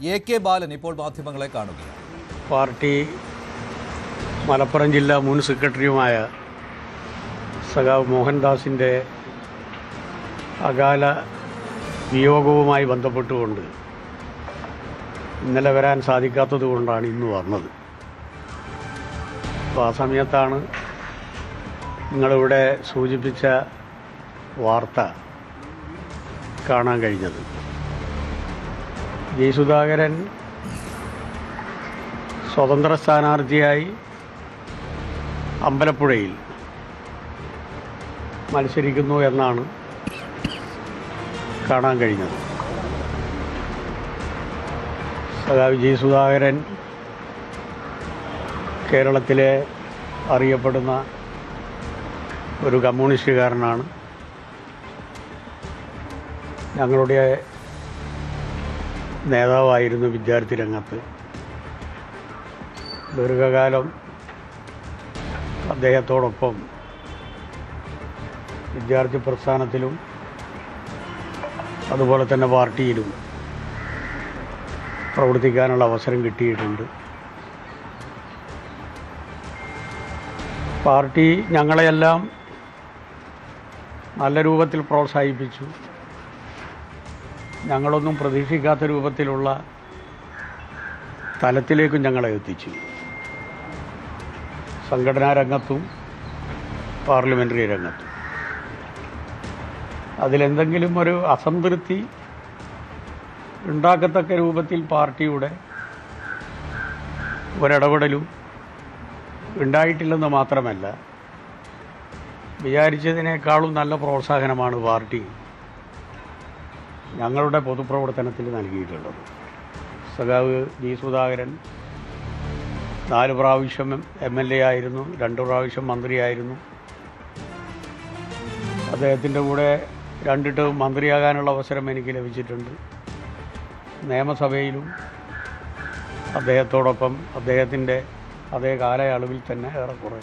AK ബാലൻ ഇപ്പോൾ മാധ്യമങ്ങളെ കാണുകയാണ്. പാർട്ടി മലപ്പുറം ജില്ലാ മുൻ സെക്രട്ടറിയുമായ സഖാവ് മോഹൻദാസിൻ്റെ അകാല വിയോഗവുമായി ബന്ധപ്പെട്ടുകൊണ്ട് ഇന്നലെ വരാൻ സാധിക്കാത്തത് കൊണ്ടാണ് ഇന്ന് വന്നത്. അപ്പോൾ ആ സമയത്താണ് നിങ്ങളിവിടെ സൂചിപ്പിച്ച വാർത്ത കാണാൻ കഴിഞ്ഞത്. ജി സുധാകരൻ സ്വതന്ത്ര സ്ഥാനാർത്ഥിയായി അമ്പലപ്പുഴയിൽ മത്സരിക്കുന്നു എന്നാണ് കാണാൻ കഴിഞ്ഞത്. സഖാവ് ജി സുധാകരൻ കേരളത്തിലെ അറിയപ്പെടുന്ന ഒരു കമ്മ്യൂണിസ്റ്റുകാരനാണ്. ഞങ്ങളുടെ നേതാവായിരുന്നു വിദ്യാർത്ഥി രംഗത്ത്. ദീർഘകാലം അദ്ദേഹത്തോടൊപ്പം വിദ്യാർത്ഥി പ്രസ്ഥാനത്തിലും അതുപോലെ തന്നെ പാർട്ടിയിലും പ്രവർത്തിക്കാനുള്ള അവസരം കിട്ടിയിട്ടുണ്ട്. പാർട്ടി ഞങ്ങളെയെല്ലാം നല്ല രൂപത്തിൽ പ്രോത്സാഹിപ്പിച്ചു. ഞങ്ങളൊന്നും പ്രതീക്ഷിക്കാത്ത രൂപത്തിലുള്ള തലത്തിലേക്കും ഞങ്ങളെ എത്തിച്ചു. സംഘടനാ രംഗത്തും പാർലമെൻ്ററി രംഗത്തും അതിലെന്തെങ്കിലും ഒരു അസംതൃപ്തി ഉണ്ടാക്കത്തക്ക രൂപത്തിൽ പാർട്ടിയുടെ ഒരിടപെടലും ഉണ്ടായിട്ടില്ലെന്ന് മാത്രമല്ല, വിചാരിച്ചതിനേക്കാളും നല്ല പ്രോത്സാഹനമാണ് പാർട്ടി ഞങ്ങളുടെ പൊതുപ്രവർത്തനത്തിൽ നൽകിയിട്ടുള്ളത്. സഖാവ് ജി സുധാകരൻ 4 പ്രാവശ്യം MLA ആയിരുന്നു, 2 പ്രാവശ്യം മന്ത്രിയായിരുന്നു. അദ്ദേഹത്തിൻ്റെ കൂടെ 2 ടേം മന്ത്രിയാകാനുള്ള അവസരം എനിക്ക് ലഭിച്ചിട്ടുണ്ട്. നിയമസഭയിലും അദ്ദേഹത്തോടൊപ്പം അദ്ദേഹത്തിൻ്റെ അതേ കാലയളവിൽ തന്നെ ഏറെക്കുറെ